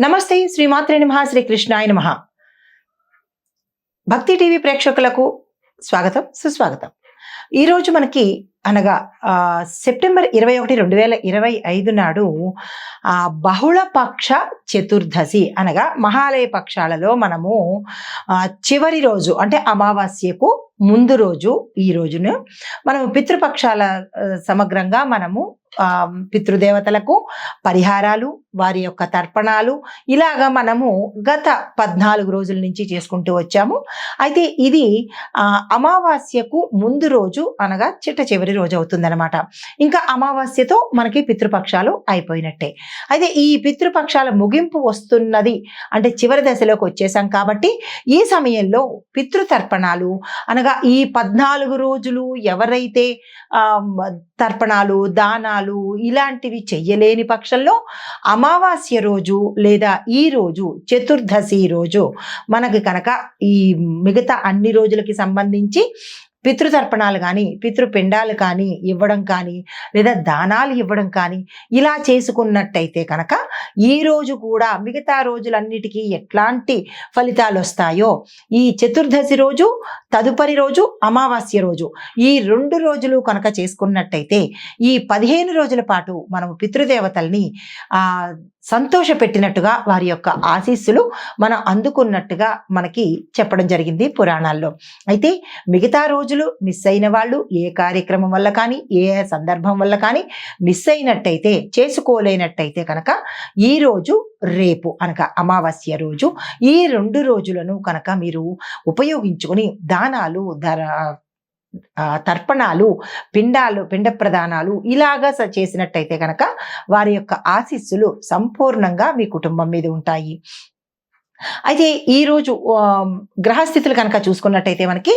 నమస్తే శ్రీమాత్రే నమః శ్రీ కృష్ణాయ నమః. భక్తి టీవీ ప్రేక్షకులకు స్వాగతం సుస్వాగతం. ఈరోజు మనకి అనగా సెప్టెంబర్ 21, 2025 నాడు బహుళపక్ష చతుర్దశి అనగా మహాలయ పక్షాలలో మనము చివరి రోజు అంటే అమావాస్యకు ముందు రోజు ఈ రోజును మనము పితృపక్షాల సమగ్రంగా మనము పితృదేవతలకు పరిహారాలు, వారి యొక్క తర్పణాలు ఇలాగా మనము గత 14 రోజుల నుంచి చేసుకుంటూ వచ్చాము. అయితే ఇది అమావాస్యకు ముందు రోజు అనగా చిట్ట చివరి రోజు అవుతుందన్నమాట. ఇంకా అమావాస్యతో మనకి పితృపక్షాలు అయిపోయినట్టే. అయితే ఈ పితృపక్షాల ముగింపు వస్తున్నది అంటే చివరి దశలోకి వచ్చేసాం కాబట్టి ఈ సమయంలో పితృతర్పణాలు అనగా ఈ 14 రోజులు ఎవరైతే తర్పణాలు, దానాలు ఇలాంటివి చెయ్యలేని పక్షంలో అమావాస్య రోజు లేదా ఈ రోజు చతుర్దశి రోజు మనకి కనుక ఈ మిగతా అన్ని రోజులకి సంబంధించి పితృతర్పణాలు కానీ పితృపిండాలు కానీ ఇవ్వడం కానీ లేదా దానాలు ఇవ్వడం కానీ ఇలా చేసుకున్నట్టయితే కనుక ఈ రోజు కూడా మిగతా రోజులన్నిటికీ ఎట్లాంటి ఫలితాలు వస్తాయో ఈ చతుర్దశి రోజు తదుపరి రోజు అమావాస్య రోజు ఈ 2 రోజులు కనుక చేసుకున్నట్టయితే ఈ 15 రోజుల పాటు మనము పితృదేవతల్ని సంతోష పెట్టినట్టుగా వారి యొక్క ఆశీస్సులు మనం అందుకున్నట్టుగా మనకి చెప్పడం జరిగింది పురాణాల్లో. అయితే మిగతా రోజులు మిస్ అయిన వాళ్ళు ఏ కార్యక్రమం వల్ల కానీ ఏ సందర్భం వల్ల కానీ మిస్ అయినట్టయితే చేసుకోలేనట్టయితే కనుక ఈ రోజు రేపు అనగా అమావాస్య రోజు ఈ 2 రోజులను కనుక మీరు ఉపయోగించుకొని దానాలు తర్పణాలు పిండ ప్రదానాలు ఇలాగా చేసినట్టయితే కనుక వారి యొక్క ఆశీస్సులు సంపూర్ణంగా మీ కుటుంబం మీద ఉంటాయి. అయితే ఈరోజు గ్రహస్థితులు కనుక చూసుకున్నట్టయితే మనకి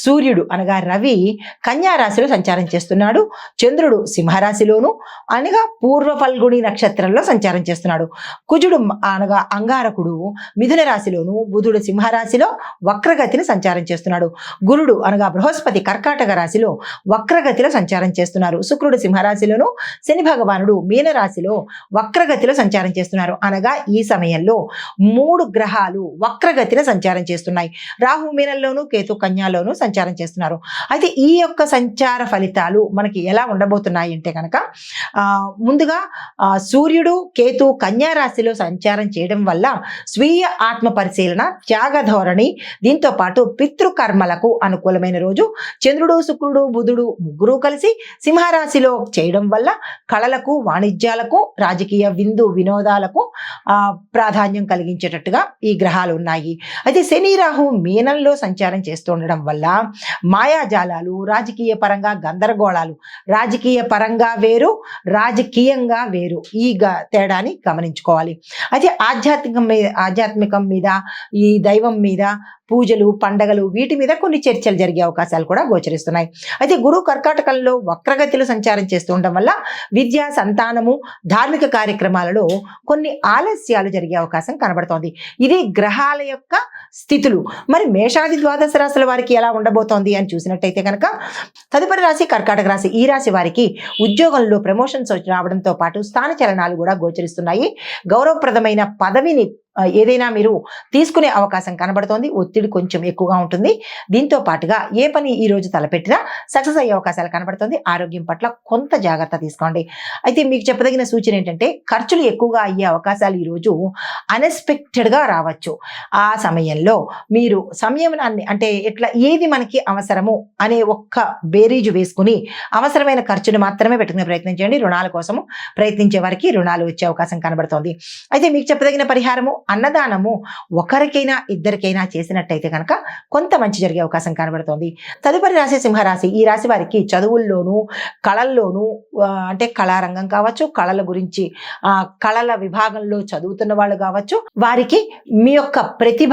సూర్యుడు అనగా రవి కన్యా రాశిలో సంచారం చేస్తున్నాడు. చంద్రుడు సింహరాశిలోను అనగా పూర్వ ఫల్గుణి నక్షత్రంలో సంచారం చేస్తున్నాడు. కుజుడు అనగా అంగారకుడు మిథున రాశిలోను, బుధుడు సింహరాశిలో వక్రగతిని సంచారం చేస్తున్నాడు. గురుడు అనగా బృహస్పతి కర్కాటక రాశిలో వక్రగతిలో సంచారం చేస్తున్నారు. శుక్రుడు సింహరాశిలోను, శని భగవానుడు మీనరాశిలో వక్రగతిలో సంచారం చేస్తున్నారు. అనగా ఈ సమయంలో 3 గ్రహాలు వక్రగతిలో సంచారం చేస్తున్నాయి. రాహు మీనంలోను, కేతు కన్యాలోను సంచారం చేస్తున్నారు. అయితే ఈ యొక్క సంచార ఫలితాలు మనకి ఎలా ఉండబోతున్నాయి అంటే కనుక ముందుగా సూర్యుడు కేతు కన్యా రాశిలో సంచారం చేయడం వల్ల స్వీయ ఆత్మ పరిశీలన, త్యాగ ధోరణి, దీంతో పాటు పితృకర్మలకు అనుకూలమైన రోజు. చంద్రుడు శుక్రుడు బుధుడు ముగ్గురు కలిసి సింహరాశిలో చేయడం వల్ల కళలకు, వాణిజ్యాలకు, రాజకీయ వినోదాలకు ప్రాధాన్యం కలిగించేటట్టుగా ఈ గ్రహాలు ఉన్నాయి. అయితే శని రాహు మీనంలో సంచారం చేస్తుండడం వల్ల మాయాజాలాలు, రాజకీయ పరంగా గందరగోళాలు, రాజకీయ పరంగా వేరు రాజకీయంగా వేరు ఈ తేడాని గమనించుకోవాలి. అయితే ఆధ్యాత్మికం మీద ఈ దైవం మీద పూజలు, పండగలు వీటి మీద కొన్ని చర్చలు జరిగే అవకాశాలు కూడా గోచరిస్తున్నాయి. అయితే గురువు కర్కాటకంలో వక్రగతిలో సంచారం చేస్తూ ఉండడం వల్ల విద్య, సంతానము, ధార్మిక కార్యక్రమాలలో కొన్ని ఆలస్యాలు జరిగే అవకాశం కనబడుతోంది. ఇది గ్రహాల యొక్క స్థితులు. మరి మేషాది ద్వాదశ రాశుల వారికి ఎలా ఉండబోతోంది అని చూసినట్టయితే కనుక తదుపరి రాశి కర్కాటక రాశి. ఈ రాశి వారికి ఉద్యోగంలో ప్రమోషన్స్ రావడంతో పాటు స్థాన చలనాలు కూడా గోచరిస్తున్నాయి. గౌరవప్రదమైన పదవిని ఏదైనా మీరు తీసుకునే అవకాశం కనబడుతోంది. ఒత్తిడి కొంచెం ఎక్కువగా ఉంటుంది. దీంతో పాటుగా ఏ పని ఈ రోజు తలపెట్టినా సక్సెస్ అయ్యే అవకాశాలు కనబడుతుంది. ఆరోగ్యం పట్ల కొంత జాగ్రత్త తీసుకోండి. అయితే మీకు చెప్పదగిన సూచన ఏంటంటే ఖర్చులు ఎక్కువగా అయ్యే అవకాశాలు ఈరోజు అన్ఎక్స్పెక్టెడ్గా రావచ్చు. ఆ సమయంలో మీరు సంయమనాన్ని అంటే ఎట్లా ఏది మనకి అవసరము అనే ఒక్క బేరీజు వేసుకుని అవసరమైన ఖర్చును మాత్రమే పెట్టుకునే ప్రయత్నం చేయండి. రుణాల కోసము ప్రయత్నించే వారికి రుణాలు వచ్చే అవకాశం కనబడుతోంది. అయితే మీకు చెప్పదగిన పరిహారము అన్నదానము ఒకరికైనా ఇద్దరికైనా చేసినట్టయితే కనుక కొంత మంచి జరిగే అవకాశం కనబడుతోంది. తదుపరి రాశి సింహరాశి. ఈ రాశి వారికి చదువుల్లోనూ కళల్లోనూ అంటే కళారంగం కావచ్చు, కళల గురించి కళల విభాగంలో చదువుతున్న వాళ్ళు కావచ్చు, వారికి మీ యొక్క ప్రతిభ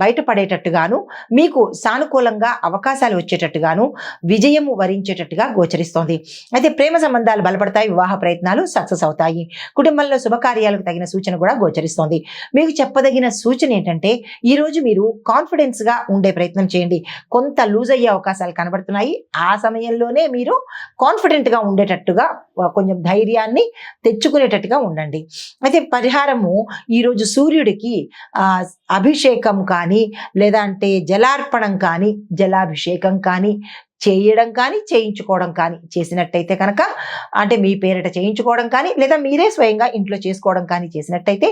బయటపడేటట్టుగాను, మీకు సానుకూలంగా అవకాశాలు వచ్చేటట్టుగాను, విజయము వరించేటట్టుగా గోచరిస్తోంది. అయితే ప్రేమ సంబంధాలు బలపడతాయి, వివాహ ప్రయత్నాలు సక్సెస్ అవుతాయి. కుటుంబంలో శుభకార్యాలకు తగిన సూచన కూడా గోచరిస్తోంది. మీకు చెప్పదగిన సూచన ఏంటంటే ఈరోజు మీరు కాన్ఫిడెన్స్గా ఉండే ప్రయత్నం చేయండి. కొంత లూజ్ అయ్యే అవకాశాలు కనబడుతున్నాయి. ఆ సమయంలోనే మీరు కాన్ఫిడెంట్గా ఉండేటట్టుగా కొంచెం ధైర్యాన్ని తెచ్చుకునేటట్టుగా ఉండండి. అయితే పరిహారము ఈరోజు సూర్యుడికి అభిషేకం కానీ, లేదా అంటే జలార్పణం కానీ, జలాభిషేకం కానీ చేయడం కానీ, చేయించుకోవడం కానీ చేసినట్టయితే కనుక, అంటే మీ పేరిట చేయించుకోవడం కానీ, లేదా మీరే స్వయంగా ఇంట్లో చేసుకోవడం కానీ చేసినట్టయితే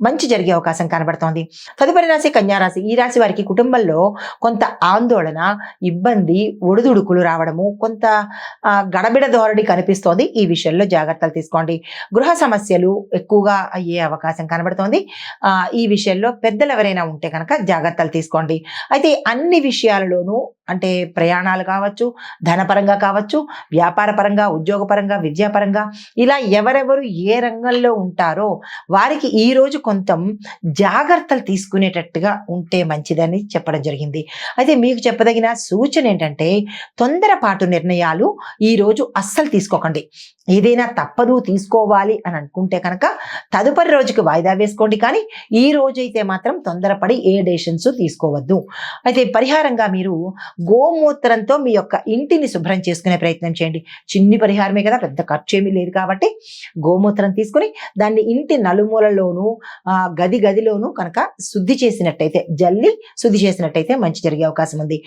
మంచి జరిగే అవకాశం కనబడుతోంది. తదుపరి రాశి కన్యారాశి. ఈ రాశి వారికి కుటుంబంలో కొంత ఆందోళన, ఇబ్బంది, ఒడిదుడుకులు రావడము, కొంత గడబిడ ధోరణి కనిపిస్తోంది. ఈ విషయంలో జాగ్రత్తలు తీసుకోండి. గృహ సమస్యలు ఎక్కువగా అయ్యే అవకాశం కనబడుతోంది. ఈ విషయంలో పెద్దలు ఎవరైనా ఉంటే కనుక జాగ్రత్తలు తీసుకోండి. అయితే అన్ని విషయాలలోనూ, అంటే ప్రయాణాలు కావచ్చు, ధనపరంగా కావచ్చు, వ్యాపార పరంగా, ఉద్యోగపరంగా, విద్యాపరంగా, ఇలా ఎవరెవరు ఏ రంగంలో ఉంటారో వారికి ఈరోజు కొంత జాగ్రత్తలు తీసుకునేటట్టుగా ఉంటే మంచిదని చెప్పడం జరిగింది. అయితే మీకు చెప్పదగిన సూచన ఏంటంటే తొందరపాటు నిర్ణయాలు ఈరోజు అస్సలు తీసుకోకండి. ఏదైనా తప్పదు తీసుకోవాలి అని అనుకుంటే కనుక తదుపరి రోజుకి వాయిదా వేసుకోండి. కానీ ఈ రోజైతే మాత్రం తొందరపడి ఏ డెసిషన్స్ తీసుకోవద్దు. అయితే పరిహారంగా మీరు గోమూత్రంతో మీ యొక్క ఇంటిని శుభ్రం చేసుకునే ప్రయత్నం చేయండి. చిన్ని పరిహారమే కదా, పెద్ద ఖర్చు ఏమీ లేదు కాబట్టి గోమూత్రం తీసుకుని దాన్ని ఇంటి నలుమూలలోనూ గదిలోనూ కనుక శుద్ధి చేసినట్టయితే, జల్లి శుద్ధి చేసినట్టయితే మంచి జరిగే అవకాశం ఉంది.